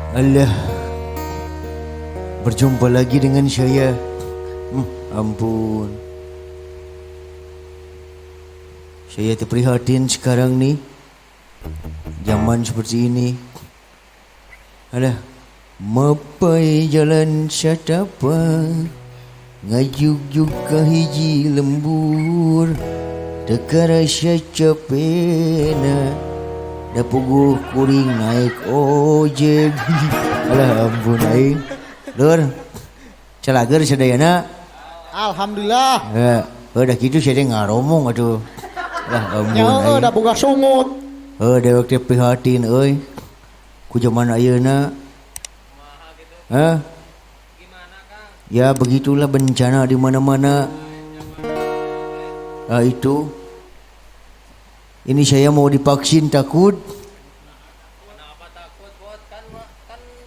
Alah, berjumpa lagi dengan saya. Ampun. Saya terprihatin sekarang nih. Zaman seperti ini. Alah, mapai jalan syatapa, ngajuk-juk ke hiji lembur, teka rasa capena, dah puguh kuring naik ojek. Alah ampun aing. Lur, calager sadayana. Alhamdulillah. Ya, udah gitu saya ngaromong atuh. Alah ampun Ya aing. udah boga sungut. Dewek teh prihatin euy. Ku zaman ayeuna. Hah? Ya begitulah bencana di mana-mana. Itu. Ini saya mau divaksin takut. Kenapa takut, Bot? Kan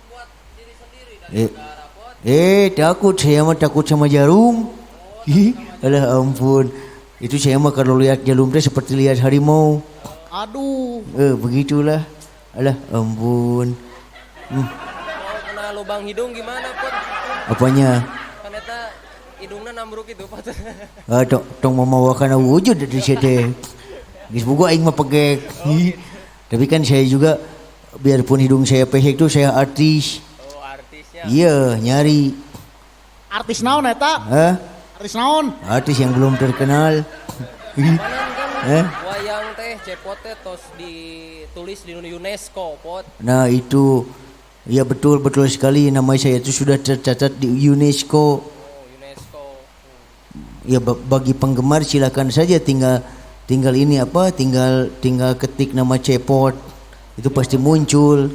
buat diri sendiri dan saudara, Bot. Takut saya mah takut sama jarum. Ih, alah ampun. Itu saya mah kalau lihat jarum teh seperti lihat harimau. Aduh. Begitulah. Alah ampun. Kalau kena lubang hidung gimana, Bot? Apanya? Kan eta hidungna nambruk itu, Bot. Tong memawakan wujud dari situ. Geus boga aing mah pegek. Tapi kan saya juga biarpun hidung saya pesek tuh saya artis. Oh, artisnya. Iya, nyari. Artis naon eta? Hah? Artis naon? Artis yang belum terkenal. Manan kan Eh? wayang teh cepot teh tos ditulis di UNESCO, Bot. Nah itu, ya betul sekali nama saya itu sudah tercatat di UNESCO. Oh, UNESCO. Ya bagi penggemar silakan saja tinggal ini apa? Tinggal ketik nama Cepot. Itu pasti muncul.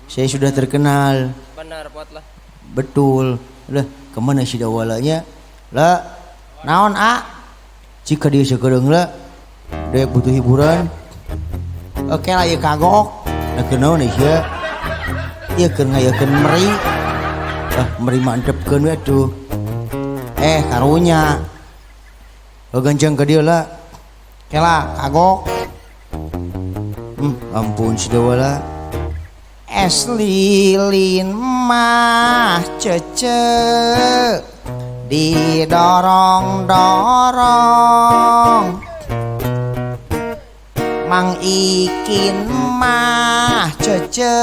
Saya sudah terkenal. Benar, Bot lah. Betul. Lah, kemana si dawalanya? Lah, naon Jika dia sekarang lah, dia butuh hiburan. Oke lah ya kagok. Nah kenal nih ya. Ya kena ya meri. Meri mantepkeun we tuh. Karunya. Gancang ke dia lah. Kela kagok. Ampun si dawala. Es lilin mah cece, didorong-dorong, Mang Ikin mah cece,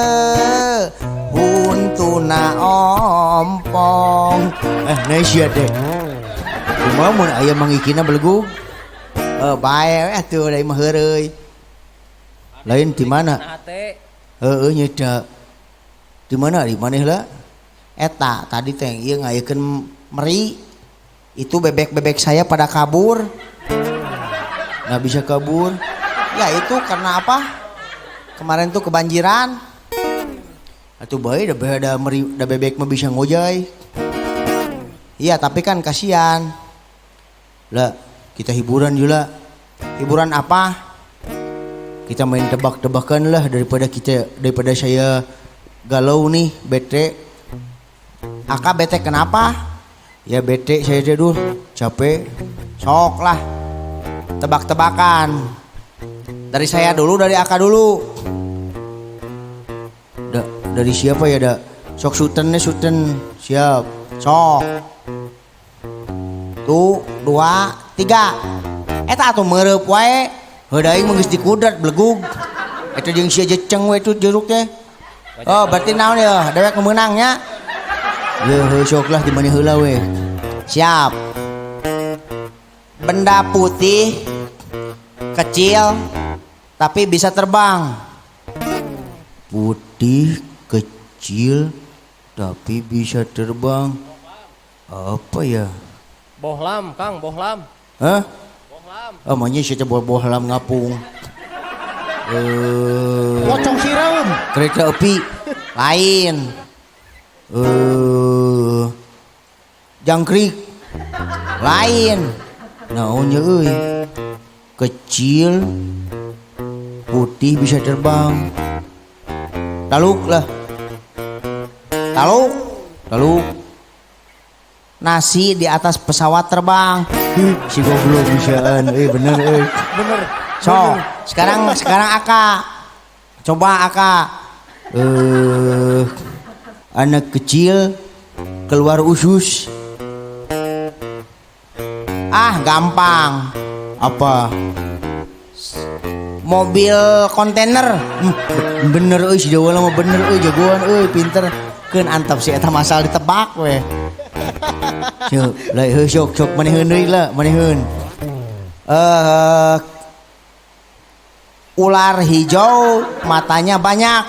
buntuna ompong. Nasia deh. Kumaha mun aya Mang Ikina belegug? Bae atuh dari mah heureuy. Lain di mana? Nah, teh Nyeda. Di mana lah? Eta tadi teh ieu ngayekeun meri. Itu bebek-bebek saya pada kabur. Nggak bisa kabur. Ya itu karena apa? Kemarin tuh kebanjiran. Atuh bae da meri da bebek mah bisa ngojay. Iya, tapi kan kasihan. Lah, kita hiburan juga. Hiburan apa? Kita main tebak-tebakan lah daripada saya galau nih, bete. Aka bete kenapa? Ya bete saya dulu, capek. Sok lah. Tebak-tebakan. Dari saya dulu, dari Aka dulu. Dari siapa ya, Sok suten. Siap. Sok. Tuh, 2, 3. Eta atuh meureup wae. Heuda aing mah geus dikudrat belegug. Eta jeung sia jeceng we itu jeruk teh. Oh, berarti naon ya? Dewek nu meunang nya. Ye sok lah di mana heula we. Siap. Benda putih kecil tapi bisa terbang. Putih kecil tapi bisa terbang. Apa ya? bohlam, Kang, bohlam. Hah? Bohlam. Amanya sih bohlam ngapung. Pocong sireum. Kereta api lain. Jangkrik lain. Naonnya euy? Kecil putih bisa terbang. Taluk lah. Taluk. Nasi di atas pesawat terbang. Si goblok bisaan. Bener. Bener. So, sekarang Aka. Coba Aka Anak kecil keluar usus. Ah, gampang. Apa? Mobil kontainer. Bener euy si Jawa mah bener euy jagoan euy pinter. Keun antap si eta masal ditebak we. Syuk, lai heuh syuk maneheun deui lah, maneheun. Ular hijau matanya banyak.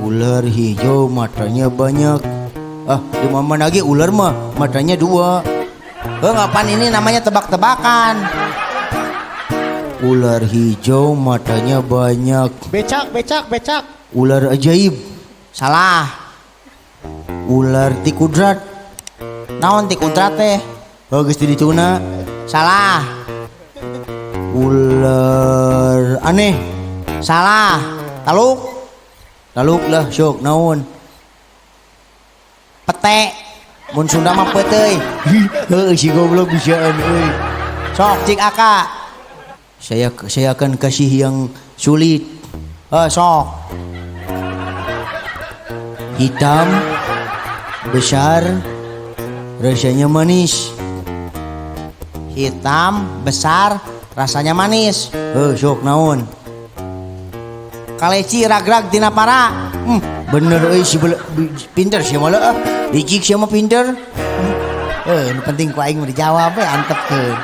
Ular hijau matanya banyak. Di mana lagi ular mah matanya 2. Ngapain ini namanya tebak-tebakan. Ular hijau matanya banyak. Becak, becak, becak. Ular ajaib. Salah. Ular tikudrat. Naon tikudrat teh? Geus di dituna. Salah. Ular aneh. Salah. Taluk. Taluk lah syuk naon? Pete. Mun Sunda mah peteuy. Heuh si goblok bisaan euy. Sok cik Aka. Saya akan kasih yang sulit. Sok. Hitam, besar, rasanya manis. Hitam, besar, rasanya manis. Sok naon? Kaleci ragrag tina para. Bener euy si pinter sia mah lah. Dicik sia mah pinter. Nu penting ku aing mah dijawab we antepkeun.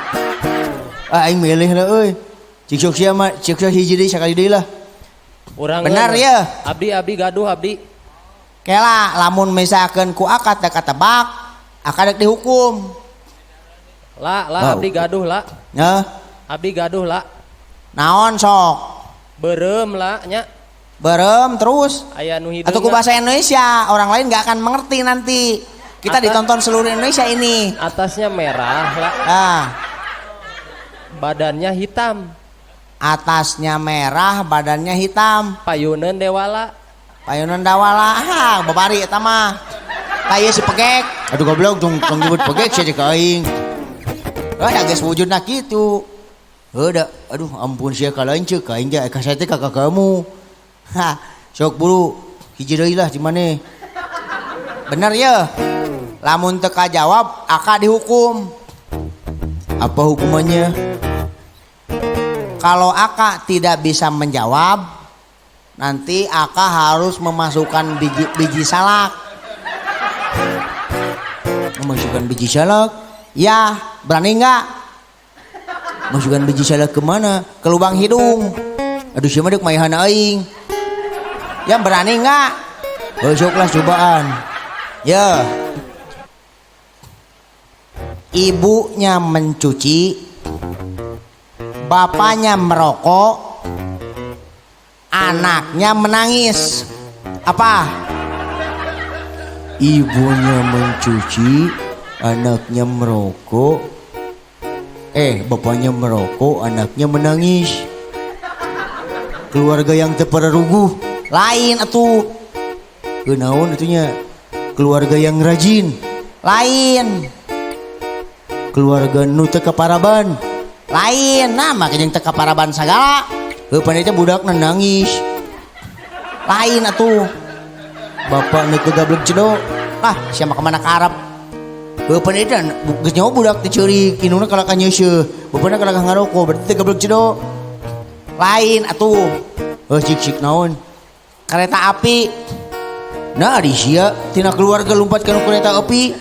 Aing milih lah euy. Cik sok sia mah cik sok hiji deui sakali deui lah. Urang benar ya. Abdi gaduh abdi. Kela lamun misalkan ku akad teka tebak, akad dihukum. Abdi gaduh lah. Ya. Abdi gaduh lah. Naon sok? Berem lah nya. Berem terus. Aya nu hideung. Atau ku bahasa Indonesia, orang lain gak akan mengerti nanti. Kita ditonton seluruh Indonesia ini. Atasnya merah lah. Badannya hitam. Atasnya merah, badannya hitam. Payuneun dewala. Payunan dawala, babari eta mah. Taya si pegek. Aduh goblok tong nyebut pegek sia ka aing. Da geus wujudna kitu. Aduh ampun sia ka lain ceuk aing teh ka saya teh kakak kamu. Sok buru hiji deui lah di mane. Bener ya? Lamun teu kajawab aka dihukum. Apa hukumannya? Kalau aka tidak bisa menjawab, nanti Aka harus memasukkan biji salak. Memasukkan biji salak? Ya, berani nggak? Masukkan biji salak kemana? Ke lubang hidung. Aduh siapa dek mayahan aing. Ya berani nggak? Besoklah cobaan. Ya. Ibunya mencuci, bapaknya merokok, anaknya menangis. Apa? Ibunya mencuci, anaknya merokok. Bapaknya merokok, anaknya menangis. Keluarga yang terperuguh. Lain atuh. Kenaon itunya? Keluarga yang rajin. Lain. Keluarga nu teu kaparaban. Lain. Nah, makanya teu kaparaban sagala. Panitia budak nangis. Lain atuh. Bapak nu kegablek cedok. Siapa kemana ke Arab. Panitia geus nyawa budak teh ceurik indungna kalaka nyeuseuh. Bapana kalaka ngarokok berarti teh gablek cedok. Lain atuh. Cik naon? Kereta api. Nah di sia tina keluarga lompat ka kereta api.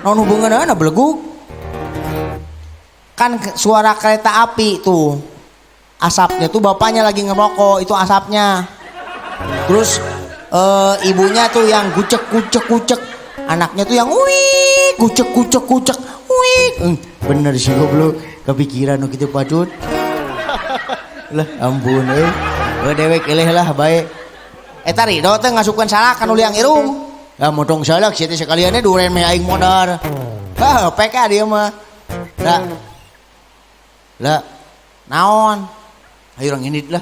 Naon hubunganna beleguk? Kan suara kereta api tuh. Asapnya tuh bapaknya lagi ngerokok, itu asapnya. Terus ibunya tuh yang kucek, anaknya tuh yang wik, kucek, wik. Bener sih goblok, kepikiran gitu patut. Lah ampun dewek eleh lah baik. Tari do teh ngasupkeun salak kanu liang irung. Ya motong salak sia teh sekaliannya duren meh aing modar. PK dia mah. Lah naon? Ayo orang ini lah.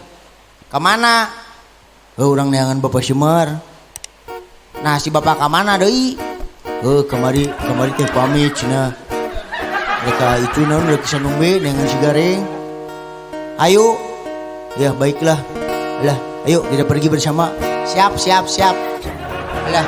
Kemana? Orang neangan Bapak Semar. Nah si Bapak kemana deui? Kemari teh pamit cenah. Mereka itu naon rek sanumbe neangan si Gareng. Ayo. Ya baiklah. Lah Ayo kita pergi bersama. Siap, siap, siap. Alah.